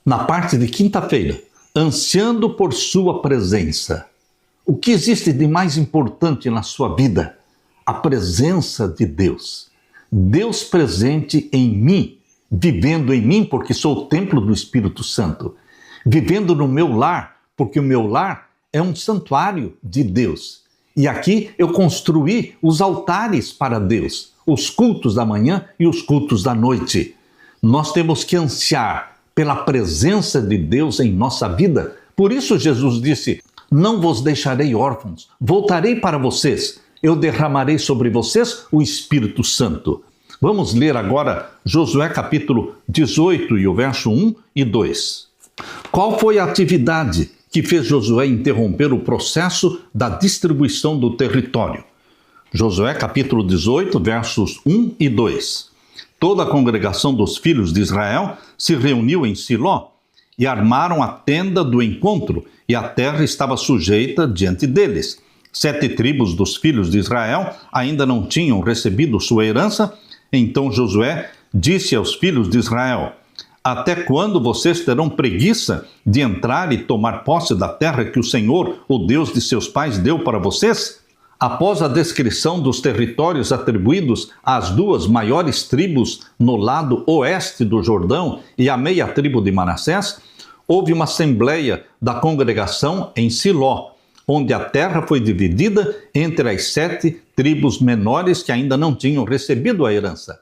na parte de quinta-feira, ansiando por sua presença. O que existe de mais importante na sua vida? A presença de Deus. Deus presente em mim, vivendo em mim, porque sou o templo do Espírito Santo. Vivendo no meu lar, porque o meu lar é um santuário de Deus. E aqui eu construí os altares para Deus, os cultos da manhã e os cultos da noite. Nós temos que ansiar pela presença de Deus em nossa vida. Por isso Jesus disse: não vos deixarei órfãos, voltarei para vocês, eu derramarei sobre vocês o Espírito Santo. Vamos ler agora Josué capítulo 18 e o verso 1 e 2. Qual foi a atividade que fez Josué interromper o processo da distribuição do território? Josué capítulo 18, versos 1 e 2. Toda a congregação dos filhos de Israel se reuniu em Siló e armaram a tenda do encontro, e a terra estava sujeita diante deles. 7 tribos dos filhos de Israel ainda não tinham recebido sua herança. Então Josué disse aos filhos de Israel: até quando vocês terão preguiça de entrar e tomar posse da terra que o Senhor, o Deus de seus pais, deu para vocês? Após a descrição dos territórios atribuídos às 2 maiores tribos no lado oeste do Jordão e à meia tribo de Manassés, houve uma assembleia da congregação em Siló, onde a terra foi dividida entre as 7 tribos menores que ainda não tinham recebido a herança.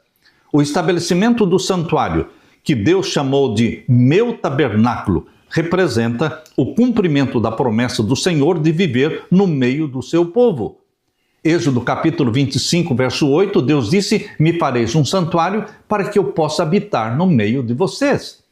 O estabelecimento do santuário, que Deus chamou de meu tabernáculo, representa o cumprimento da promessa do Senhor de viver no meio do seu povo. Êxodo capítulo 25, verso 8, Deus disse: me fareis um santuário para que eu possa habitar no meio de vocês.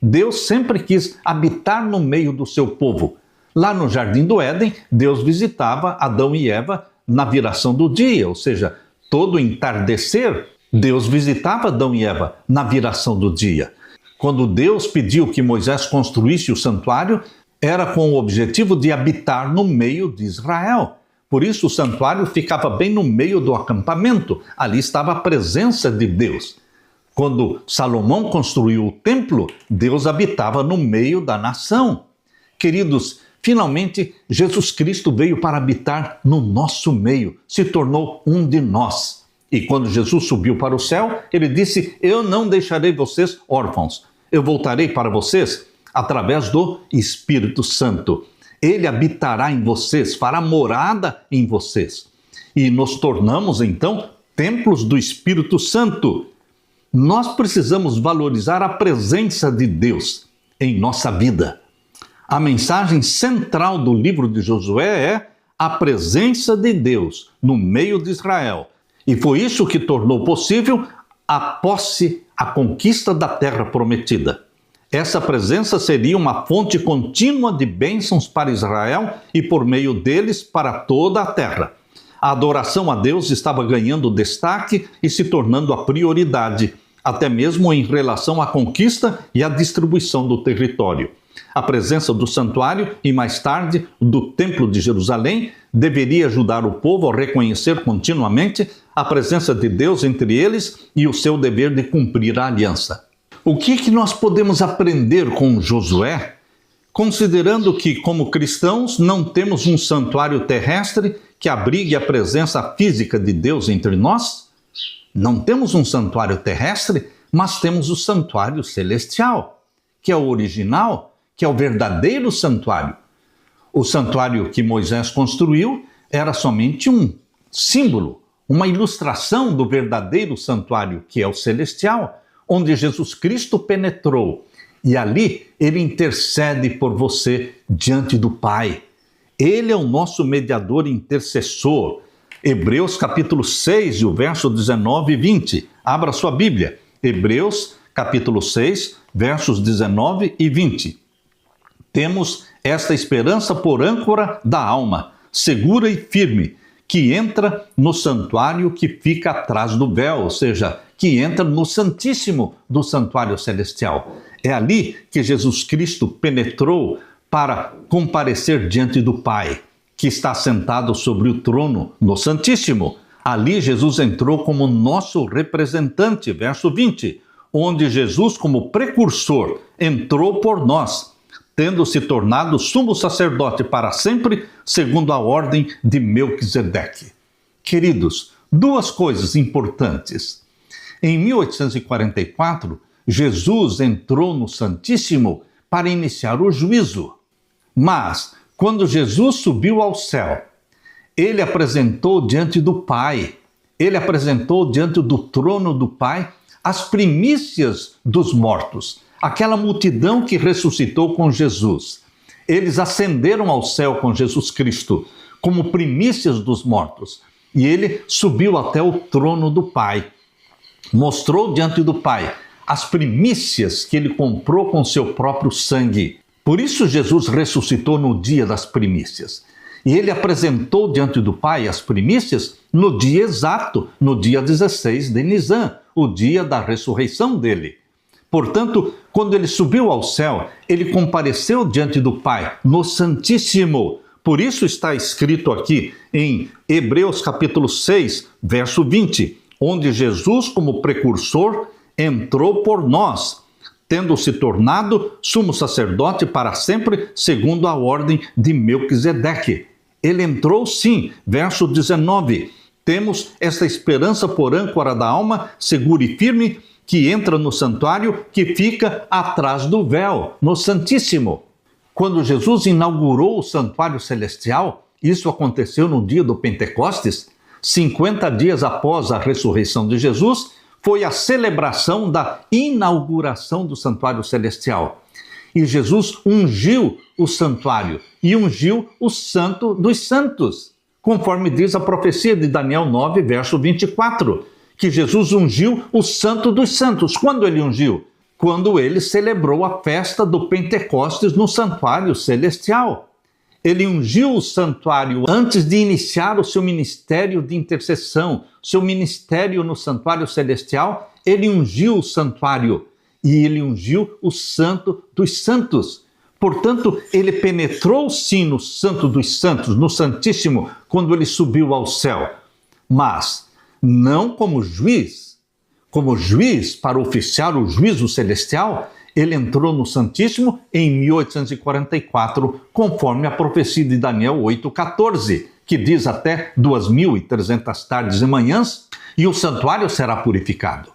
Deus sempre quis habitar no meio do seu povo. Lá no Jardim do Éden, Deus visitava Adão e Eva na viração do dia, ou seja, todo entardecer, Deus visitava Adão e Eva na viração do dia. Quando Deus pediu que Moisés construísse o santuário, era com o objetivo de habitar no meio de Israel. Por isso o santuário ficava bem no meio do acampamento. Ali estava a presença de Deus. Quando Salomão construiu o templo, Deus habitava no meio da nação. Queridos, finalmente Jesus Cristo veio para habitar no nosso meio, se tornou um de nós. E quando Jesus subiu para o céu, ele disse: eu não deixarei vocês órfãos, eu voltarei para vocês através do Espírito Santo. Ele habitará em vocês, fará morada em vocês. E nos tornamos, então, templos do Espírito Santo. Nós precisamos valorizar a presença de Deus em nossa vida. A mensagem central do livro de Josué é a presença de Deus no meio de Israel. E foi isso que tornou possível a posse, a conquista da terra prometida. Essa presença seria uma fonte contínua de bênçãos para Israel e, por meio deles, para toda a terra. A adoração a Deus estava ganhando destaque e se tornando a prioridade, até mesmo em relação à conquista e à distribuição do território. A presença do santuário e, mais tarde, do Templo de Jerusalém deveria ajudar o povo a reconhecer continuamente a presença de Deus entre eles e o seu dever de cumprir a aliança. O que nós podemos aprender com Josué, considerando que, como cristãos, não temos um santuário terrestre que abrigue a presença física de Deus entre nós? Não temos um santuário terrestre, mas temos o santuário celestial, que é o original, que é o verdadeiro santuário. O santuário que Moisés construiu era somente um símbolo, uma ilustração do verdadeiro santuário, que é o celestial, onde Jesus Cristo penetrou. E ali ele intercede por você diante do Pai. Ele é o nosso mediador intercessor. Hebreus capítulo 6, e o verso 19 e 20. Abra sua Bíblia. Hebreus capítulo 6, versos 19 e 20. Temos esta esperança por âncora da alma, segura e firme, que entra no santuário que fica atrás do véu, ou seja, que entra no Santíssimo do Santuário Celestial. É ali que Jesus Cristo penetrou para comparecer diante do Pai, que está sentado sobre o trono no Santíssimo. Ali Jesus entrou como nosso representante, verso 20, onde Jesus, como precursor, entrou por nós, tendo se tornado sumo sacerdote para sempre, segundo a ordem de Melquisedeque. Queridos, duas coisas importantes. Em 1844, Jesus entrou no Santíssimo para iniciar o juízo. Mas, quando Jesus subiu ao céu, ele apresentou diante do Pai, ele apresentou diante do trono do Pai as primícias dos mortos, aquela multidão que ressuscitou com Jesus. Eles ascenderam ao céu com Jesus Cristo, como primícias dos mortos. E ele subiu até o trono do Pai, mostrou diante do Pai as primícias que ele comprou com seu próprio sangue. Por isso Jesus ressuscitou no dia das primícias. E ele apresentou diante do Pai as primícias no dia exato, no dia 16 de Nisan, o dia da ressurreição dele. Portanto, quando ele subiu ao céu, ele compareceu diante do Pai no Santíssimo. Por isso está escrito aqui em Hebreus capítulo 6, verso 20, onde Jesus, como precursor, entrou por nós, tendo se tornado sumo sacerdote para sempre, segundo a ordem de Melquisedeque. Ele entrou sim, verso 19. Temos esta esperança por âncora da alma, segura e firme, que entra no santuário que fica atrás do véu, no Santíssimo. Quando Jesus inaugurou o santuário celestial, isso aconteceu no dia do Pentecostes, 50 dias após a ressurreição de Jesus, foi a celebração da inauguração do santuário celestial. E Jesus ungiu o santuário e ungiu o Santo dos Santos, conforme diz a profecia de Daniel 9, verso 24, que Jesus ungiu o Santo dos Santos. Quando ele ungiu? Quando ele celebrou a festa do Pentecostes no santuário celestial. Ele ungiu o santuário antes de iniciar o seu ministério de intercessão, seu ministério no santuário celestial. Ele ungiu o santuário e ele ungiu o Santo dos Santos. Portanto, ele penetrou sim no Santo dos Santos, no Santíssimo, quando ele subiu ao céu, mas não como juiz. Como juiz, para oficiar o juízo celestial, ele entrou no Santíssimo em 1844, conforme a profecia de Daniel 8,14, que diz até 2.300 tardes e manhãs, e o santuário será purificado.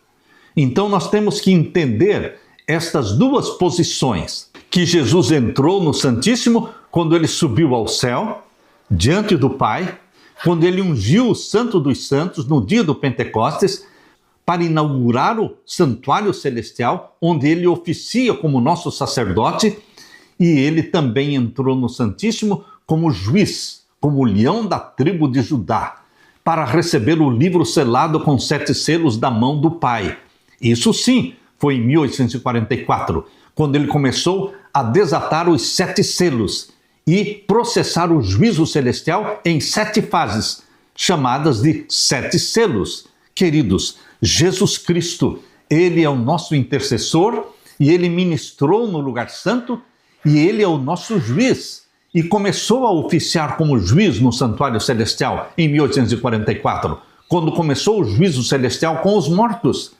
Então nós temos que entender estas duas posições, que Jesus entrou no Santíssimo quando ele subiu ao céu, diante do Pai, quando ele ungiu o Santo dos Santos no dia do Pentecostes, para inaugurar o santuário celestial, onde ele oficia como nosso sacerdote, e ele também entrou no Santíssimo como juiz, como leão da tribo de Judá, para receber o livro selado com 7 selos da mão do Pai. Isso sim, foi em 1844, quando ele começou a desatar os 7 selos e processar o juízo celestial em 7 fases, chamadas de 7 selos. Queridos, Jesus Cristo, ele é o nosso intercessor e ele ministrou no lugar santo e ele é o nosso juiz. E começou a oficiar como juiz no santuário celestial em 1844, quando começou o juízo celestial com os mortos.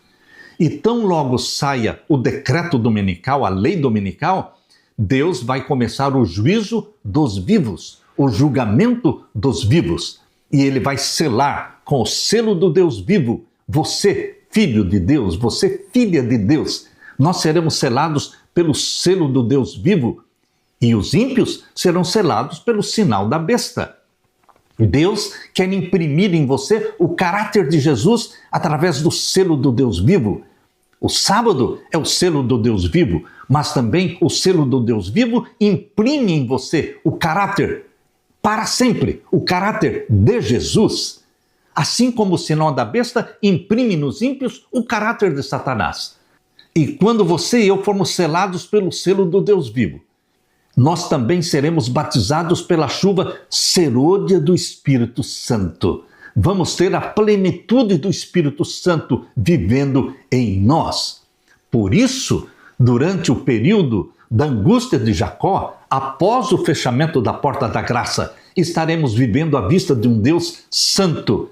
E tão logo saia o decreto dominical, a lei dominical, Deus vai começar o juízo dos vivos, o julgamento dos vivos. E ele vai selar com o selo do Deus vivo, você, filho de Deus, você, filha de Deus. Nós seremos selados pelo selo do Deus vivo e os ímpios serão selados pelo sinal da besta. Deus quer imprimir em você o caráter de Jesus através do selo do Deus vivo. O sábado é o selo do Deus vivo, mas também o selo do Deus vivo imprime em você o caráter para sempre, o caráter de Jesus. Assim como o sinal da besta imprime nos ímpios o caráter de Satanás. E quando você e eu formos selados pelo selo do Deus vivo, nós também seremos batizados pela chuva serôdia do Espírito Santo. Vamos ter a plenitude do Espírito Santo vivendo em nós. Por isso, durante o período da angústia de Jacó, após o fechamento da porta da graça, estaremos vivendo à vista de um Deus santo,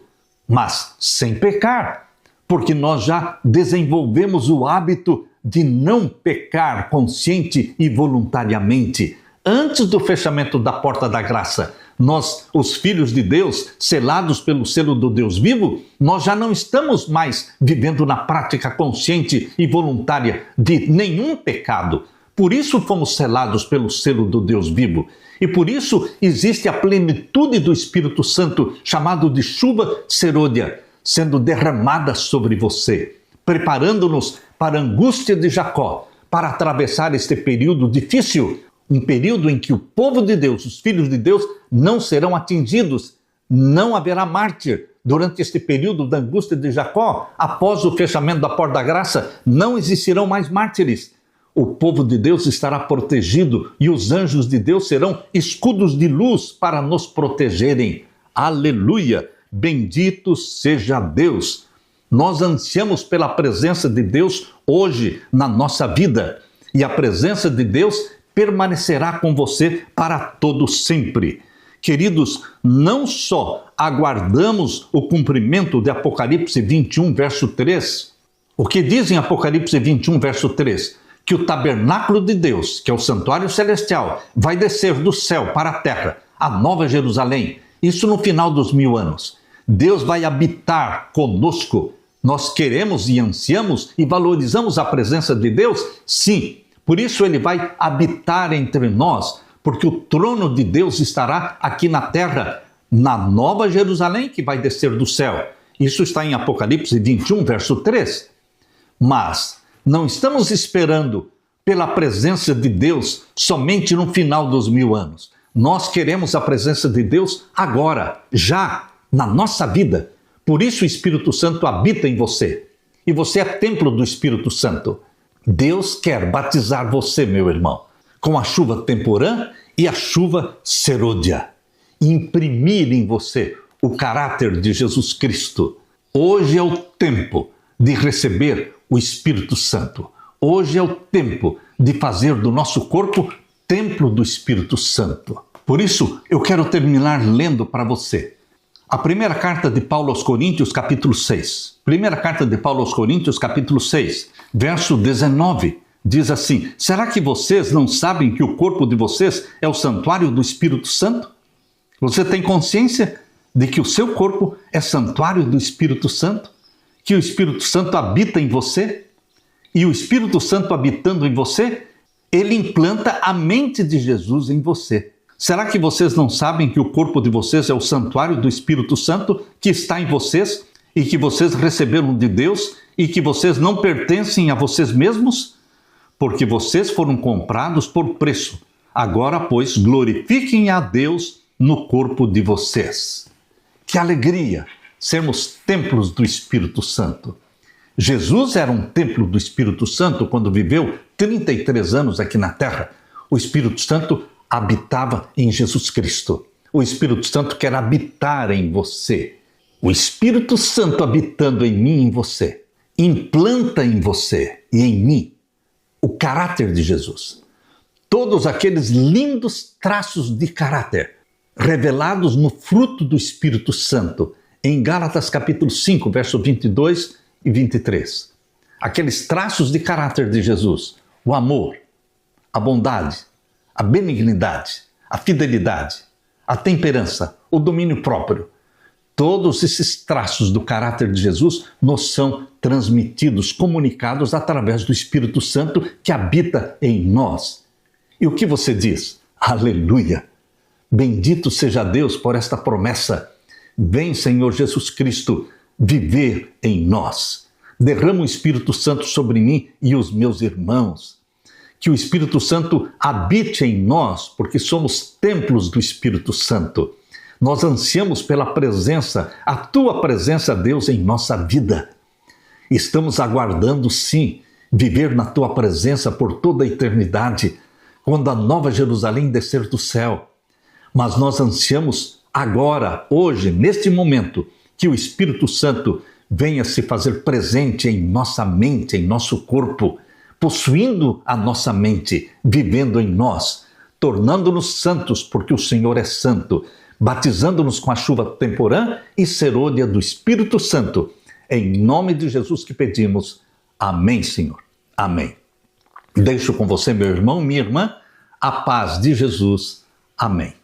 mas sem pecar, porque nós já desenvolvemos o hábito de não pecar consciente e voluntariamente. Antes do fechamento da porta da graça, nós, os filhos de Deus, selados pelo selo do Deus vivo, nós já não estamos mais vivendo na prática consciente e voluntária de nenhum pecado. Por isso fomos selados pelo selo do Deus vivo. E por isso existe a plenitude do Espírito Santo, chamado de chuva serôdia, sendo derramada sobre você, preparando-nos para a angústia de Jacó, para atravessar este período difícil, um período em que o povo de Deus, os filhos de Deus, não serão atingidos, não haverá mártir. Durante este período da angústia de Jacó, após o fechamento da porta da graça, não existirão mais mártires. O povo de Deus estará protegido e os anjos de Deus serão escudos de luz para nos protegerem. Aleluia! Bendito seja Deus! Nós ansiamos pela presença de Deus hoje na nossa vida. E a presença de Deus permanecerá com você para todo sempre. Queridos, não só aguardamos o cumprimento de Apocalipse 21, verso 3. O que diz em Apocalipse 21, verso 3? Que o tabernáculo de Deus, que é o santuário celestial, vai descer do céu para a terra, a Nova Jerusalém. Isso no final dos 1000 anos. Deus vai habitar conosco. Nós queremos e ansiamos e valorizamos a presença de Deus? Sim. Por isso ele vai habitar entre nós, porque o trono de Deus estará aqui na terra, na Nova Jerusalém, que vai descer do céu. Isso está em Apocalipse 21, verso 3. Mas não estamos esperando pela presença de Deus somente no final dos 1000 anos. Nós queremos a presença de Deus agora, já, na nossa vida. Por isso o Espírito Santo habita em você. E você é templo do Espírito Santo. Deus quer batizar você, meu irmão, com a chuva temporã e a chuva serôdia. Imprimir em você o caráter de Jesus Cristo. Hoje é o tempo de receber o Espírito Santo. Hoje é o tempo de fazer do nosso corpo templo do Espírito Santo. Por isso, eu quero terminar lendo para você a primeira carta de Paulo aos Coríntios, capítulo 6. Primeira carta de Paulo aos Coríntios, capítulo 6, verso 19. Diz assim: será que vocês não sabem que o corpo de vocês é o santuário do Espírito Santo? Você tem consciência de que o seu corpo é santuário do Espírito Santo? Que o Espírito Santo habita em você? E o Espírito Santo habitando em você, ele implanta a mente de Jesus em você. Será que vocês não sabem que o corpo de vocês é o santuário do Espírito Santo que está em vocês e que vocês receberam de Deus e que vocês não pertencem a vocês mesmos? Porque vocês foram comprados por preço. Agora, pois, glorifiquem a Deus no corpo de vocês. Que alegria sermos templos do Espírito Santo. Jesus era um templo do Espírito Santo quando viveu 33 anos aqui na terra. O Espírito Santo habitava em Jesus Cristo. O Espírito Santo quer habitar em você. O Espírito Santo habitando em mim e em você, implanta em você e em mim o caráter de Jesus. Todos aqueles lindos traços de caráter revelados no fruto do Espírito Santo, em Gálatas capítulo 5, verso 22 e 23. Aqueles traços de caráter de Jesus: o amor, a bondade, a benignidade, a fidelidade, a temperança, o domínio próprio. Todos esses traços do caráter de Jesus nos são transmitidos, comunicados através do Espírito Santo que habita em nós. E o que você diz? Aleluia! Bendito seja Deus por esta promessa. Vem, Senhor Jesus Cristo, viver em nós. Derrama o Espírito Santo sobre mim e os meus irmãos. Que o Espírito Santo habite em nós, porque somos templos do Espírito Santo. Nós ansiamos pela presença, a Tua presença, Deus, em nossa vida. Estamos aguardando, sim, viver na Tua presença por toda a eternidade, quando a Nova Jerusalém descer do céu. Mas nós ansiamos agora, hoje, neste momento, que o Espírito Santo venha se fazer presente em nossa mente, em nosso corpo, possuindo a nossa mente, vivendo em nós, tornando-nos santos, porque o Senhor é santo, batizando-nos com a chuva temporã e serôdia do Espírito Santo. Em nome de Jesus que pedimos. Amém, Senhor. Amém. Deixo com você, meu irmão, minha irmã, a paz de Jesus. Amém.